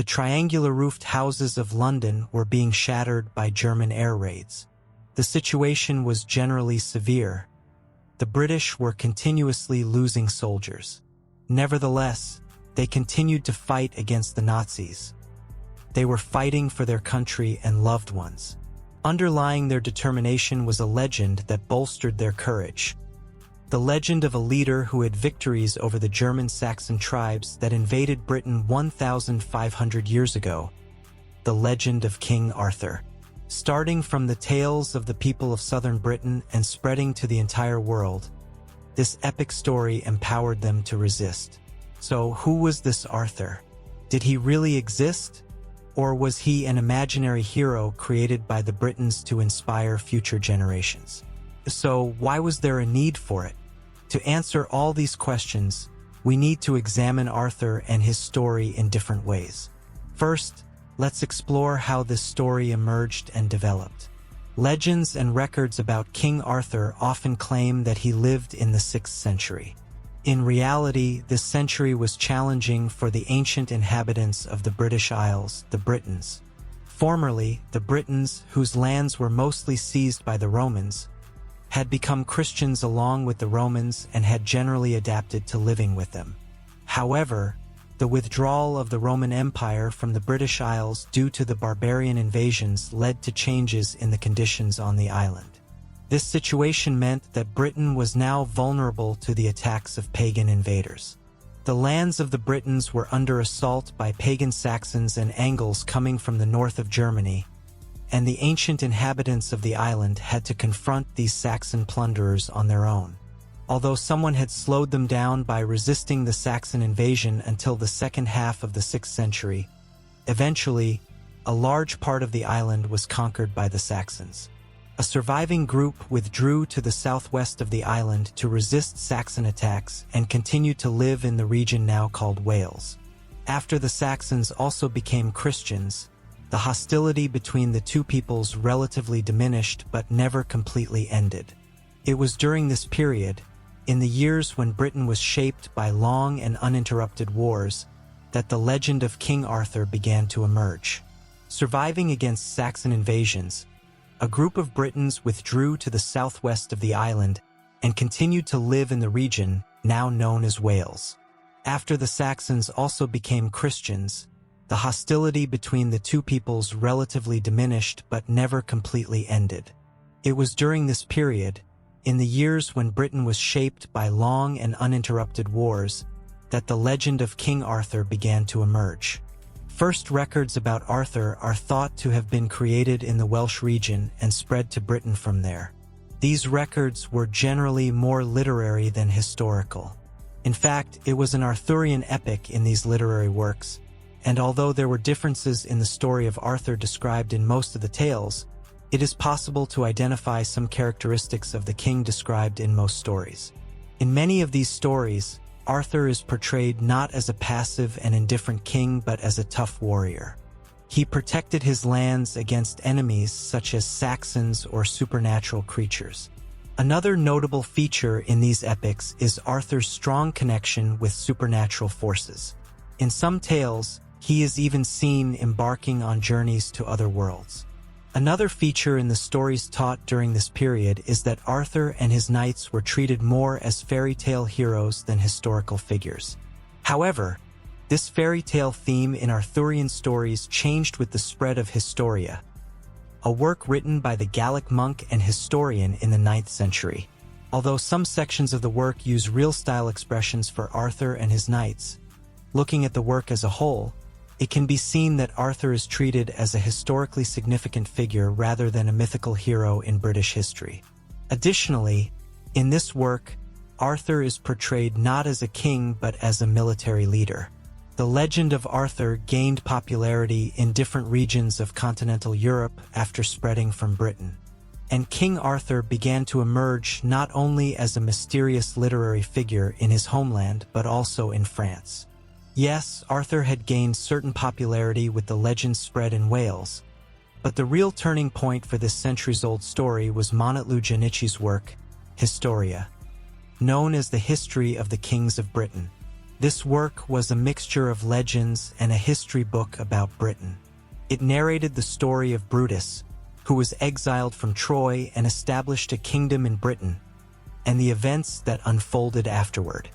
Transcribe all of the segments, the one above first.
The triangular-roofed houses of London were being shattered by German air raids. The situation was generally severe. The British were continuously losing soldiers. Nevertheless, they continued to fight against the Nazis. They were fighting for their country and loved ones. Underlying their determination was a legend that bolstered their courage. The legend of a leader who had victories over the German Saxon tribes that invaded Britain 1,500 years ago. The legend of King Arthur. Starting from the tales of the people of southern Britain and spreading to the entire world, this epic story empowered them to resist. So, who was this Arthur? Did he really exist? Or was he an imaginary hero created by the Britons to inspire future generations? So, why was there a need for it? To answer all these questions, we need to examine Arthur and his story in different ways. First, let's explore how this story emerged and developed. Legends and records about King Arthur often claim that he lived in the 6th century. In reality, this century was challenging for the ancient inhabitants of the British Isles, the Britons. Formerly, the Britons, whose lands were mostly seized by the Romans, had become Christians along with the Romans and had generally adapted to living with them. However, the withdrawal of the Roman Empire from the British Isles due to the barbarian invasions led to changes in the conditions on the island. This situation meant that Britain was now vulnerable to the attacks of pagan invaders. The lands of the Britons were under assault by pagan Saxons and Angles coming from the north of Germany, and the ancient inhabitants of the island had to confront these Saxon plunderers on their own. Although someone had slowed them down by resisting the Saxon invasion until the second half of the 6th century, eventually, a large part of the island was conquered by the Saxons. A surviving group withdrew to the southwest of the island to resist Saxon attacks and continued to live in the region now called Wales. After the Saxons also became Christians, the hostility between the two peoples relatively diminished but never completely ended. It was during this period, in the years when Britain was shaped by long and uninterrupted wars, that the legend of King Arthur began to emerge. Surviving against Saxon invasions, a group of Britons withdrew to the southwest of the island and continued to live in the region now known as Wales. After the Saxons also became Christians, the hostility between the two peoples relatively diminished but never completely ended. It was during this period, in the years when Britain was shaped by long and uninterrupted wars, that the legend of King Arthur began to emerge. First records about Arthur are thought to have been created in the Welsh region and spread to Britain from there. These records were generally more literary than historical. In fact, it was an Arthurian epic in these literary works, and although there were differences in the story of Arthur described in most of the tales, it is possible to identify some characteristics of the king described in most stories. In many of these stories, Arthur is portrayed not as a passive and indifferent king but as a tough warrior. He protected his lands against enemies such as Saxons or supernatural creatures. Another notable feature in these epics is Arthur's strong connection with supernatural forces. In some tales, he is even seen embarking on journeys to other worlds. Another feature in the stories taught during this period is that Arthur and his knights were treated more as fairy tale heroes than historical figures. However, this fairy tale theme in Arthurian stories changed with the spread of Historia, a work written by the Gallic monk and historian in the 9th century. Although some sections of the work use real-style expressions for Arthur and his knights, looking at the work as a whole, it can be seen that Arthur is treated as a historically significant figure rather than a mythical hero in British history. Additionally, in this work, Arthur is portrayed not as a king but as a military leader. The legend of Arthur gained popularity in different regions of continental Europe after spreading from Britain, and King Arthur began to emerge not only as a mysterious literary figure in his homeland but also in France. Yes, Arthur had gained certain popularity with the legend spread in Wales, but the real turning point for this centuries-old story was Monitlw Janici's work, Historia, known as the History of the Kings of Britain. This work was a mixture of legends and a history book about Britain. It narrated the story of Brutus, who was exiled from Troy and established a kingdom in Britain, and the events that unfolded afterward.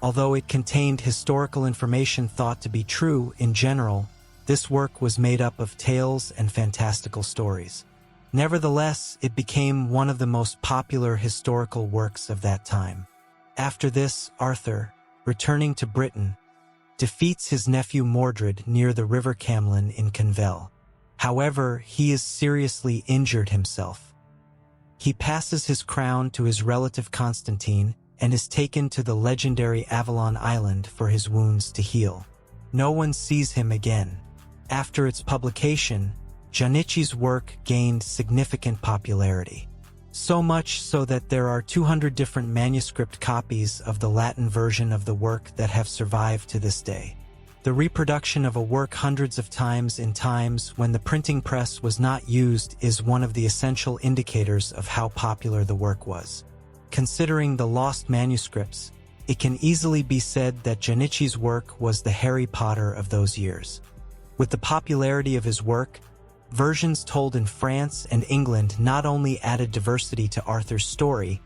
Although it contained historical information thought to be true in general, this work was made up of tales and fantastical stories. Nevertheless, it became one of the most popular historical works of that time. After this, Arthur, returning to Britain, defeats his nephew Mordred near the river Camlin in Convel. However, he is seriously injured himself. He passes his crown to his relative Constantine and is taken to the legendary Avalon Island for his wounds to heal. No one sees him again. After its publication, Janichi's work gained significant popularity. So much so that there are 200 different manuscript copies of the Latin version of the work that have survived to this day. The reproduction of a work hundreds of times in times when the printing press was not used is one of the essential indicators of how popular the work was. Considering the lost manuscripts, it can easily be said that Janichi's work was the Harry Potter of those years. With the popularity of his work, versions told in France and England not only added diversity to Arthur's story,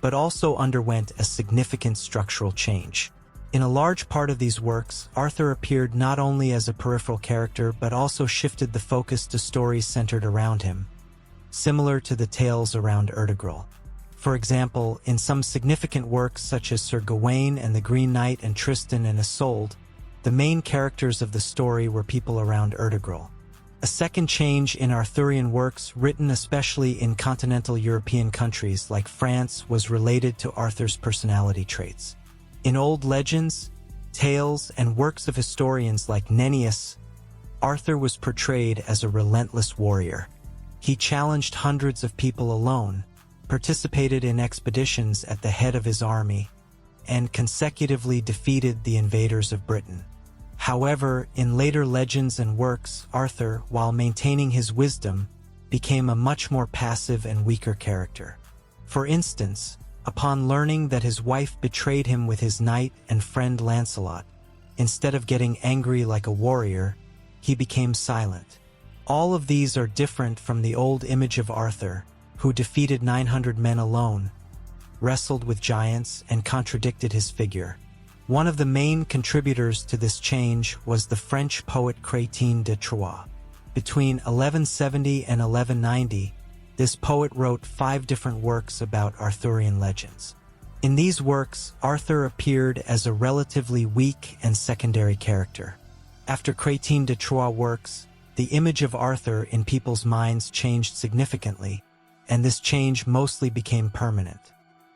but also underwent a significant structural change. In a large part of these works, Arthur appeared not only as a peripheral character but also shifted the focus to stories centered around him, similar to the tales around Ertugrul. For example, in some significant works such as Sir Gawain and the Green Knight and Tristan and Isolde, the main characters of the story were people around Ertugrul. A second change in Arthurian works written especially in continental European countries like France was related to Arthur's personality traits. In old legends, tales, and works of historians like Nennius, Arthur was portrayed as a relentless warrior. He challenged hundreds of people alone, participated in expeditions at the head of his army, and consecutively defeated the invaders of Britain. However, in later legends and works, Arthur, while maintaining his wisdom, became a much more passive and weaker character. For instance, upon learning that his wife betrayed him with his knight and friend Lancelot, instead of getting angry like a warrior, he became silent. All of these are different from the old image of Arthur, who defeated 900 men alone, wrestled with giants, and contradicted his figure. One of the main contributors to this change was the French poet Chrétien de Troyes. Between 1170 and 1190, this poet wrote 5 different works about Arthurian legends. In these works, Arthur appeared as a relatively weak and secondary character. After Chrétien de Troyes' works, the image of Arthur in people's minds changed significantly, and this change mostly became permanent.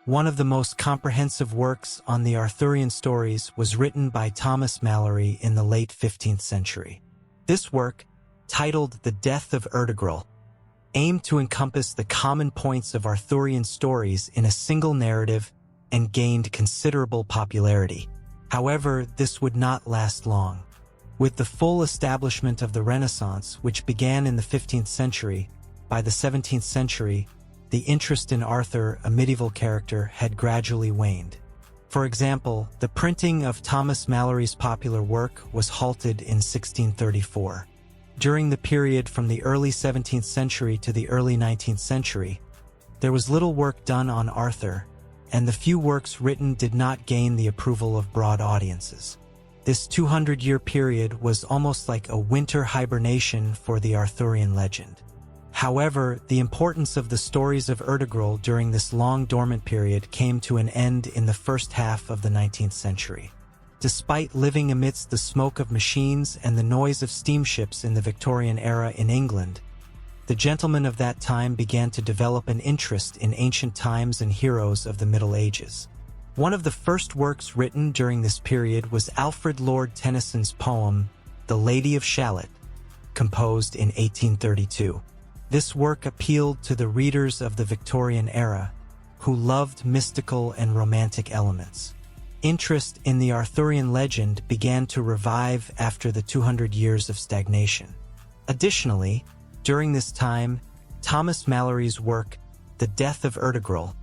One of the most comprehensive works on the Arthurian stories was written by Thomas Malory in the late 15th century. This work, titled The Death of Ertugrul, aimed to encompass the common points of Arthurian stories in a single narrative and gained considerable popularity. However, this would not last long. With the full establishment of the Renaissance, which began in the 15th century, by the 17th century, the interest in Arthur, a medieval character, had gradually waned. For example, the printing of Thomas Malory's popular work was halted in 1634. During the period from the early 17th century to the early 19th century, there was little work done on Arthur, and the few works written did not gain the approval of broad audiences. This 200-year period was almost like a winter hibernation for the Arthurian legend. However, the importance of the stories of Ertugrul during this long dormant period came to an end in the first half of the 19th century. Despite living amidst the smoke of machines and the noise of steamships in the Victorian era in England, the gentlemen of that time began to develop an interest in ancient times and heroes of the Middle Ages. One of the first works written during this period was Alfred Lord Tennyson's poem, The Lady of Shalott, composed in 1832. This work appealed to the readers of the Victorian era, who loved mystical and romantic elements. Interest in the Arthurian legend began to revive after the 200 years of stagnation. Additionally, during this time, Thomas Malory's work, The Death of Ertugrul,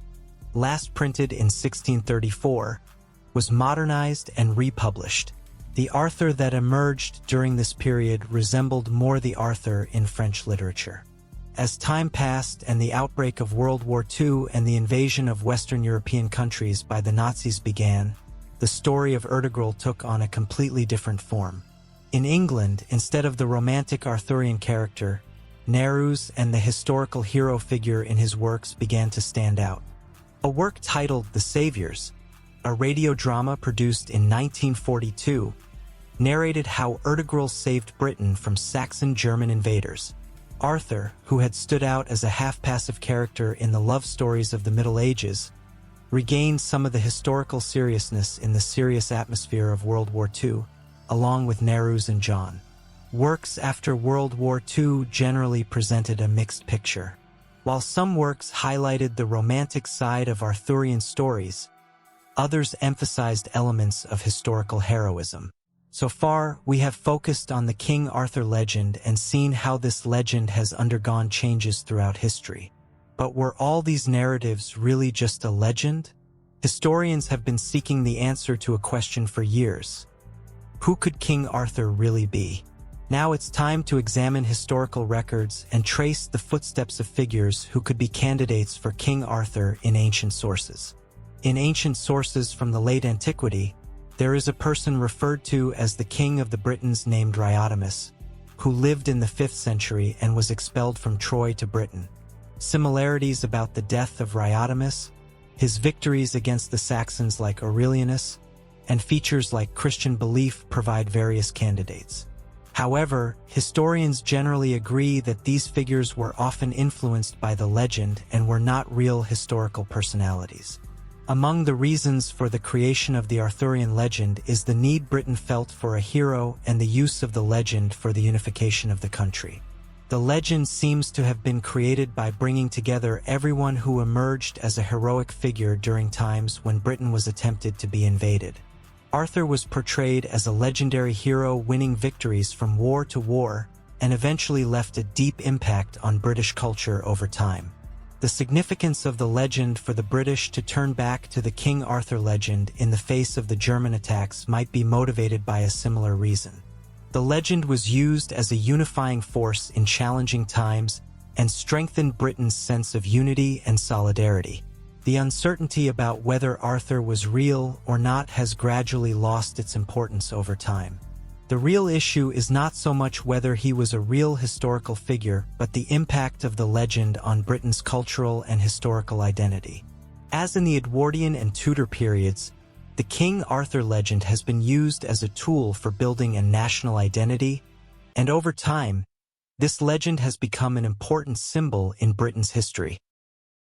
last printed in 1634, was modernized and republished. The Arthur that emerged during this period resembled more the Arthur in French literature. As time passed and the outbreak of World War II and the invasion of Western European countries by the Nazis began, the story of Ertugrul took on a completely different form. In England, instead of the romantic Arthurian character, Nerus and the historical hero figure in his works began to stand out. A work titled The Saviors, a radio drama produced in 1942, narrated how Ertugrul saved Britain from Saxon German invaders. Arthur, who had stood out as a half-passive character in the love stories of the Middle Ages, regained some of the historical seriousness in the serious atmosphere of World War II, along with Nerus and John. Works after World War II generally presented a mixed picture. While some works highlighted the romantic side of Arthurian stories, others emphasized elements of historical heroism. So far, we have focused on the King Arthur legend and seen how this legend has undergone changes throughout history. But were all these narratives really just a legend? Historians have been seeking the answer to a question for years. Who could King Arthur really be? Now it's time to examine historical records and trace the footsteps of figures who could be candidates for King Arthur in ancient sources. In ancient sources from the late antiquity, there is a person referred to as the King of the Britons named Riotimus, who lived in the 5th century and was expelled from Troy to Britain. Similarities about the death of Riotimus, his victories against the Saxons like Aurelianus, and features like Christian belief provide various candidates. However, historians generally agree that these figures were often influenced by the legend and were not real historical personalities. Among the reasons for the creation of the Arthurian legend is the need Britain felt for a hero and the use of the legend for the unification of the country. The legend seems to have been created by bringing together everyone who emerged as a heroic figure during times when Britain was attempted to be invaded. Arthur was portrayed as a legendary hero winning victories from war to war and eventually left a deep impact on British culture over time. The significance of the legend for the British to turn back to the King Arthur legend in the face of the German attacks might be motivated by a similar reason. The legend was used as a unifying force in challenging times and strengthened Britain's sense of unity and solidarity. The uncertainty about whether Arthur was real or not has gradually lost its importance over time. The real issue is not so much whether he was a real historical figure, but the impact of the legend on Britain's cultural and historical identity. As in the Edwardian and Tudor periods, the King Arthur legend has been used as a tool for building a national identity, and over time, this legend has become an important symbol in Britain's history.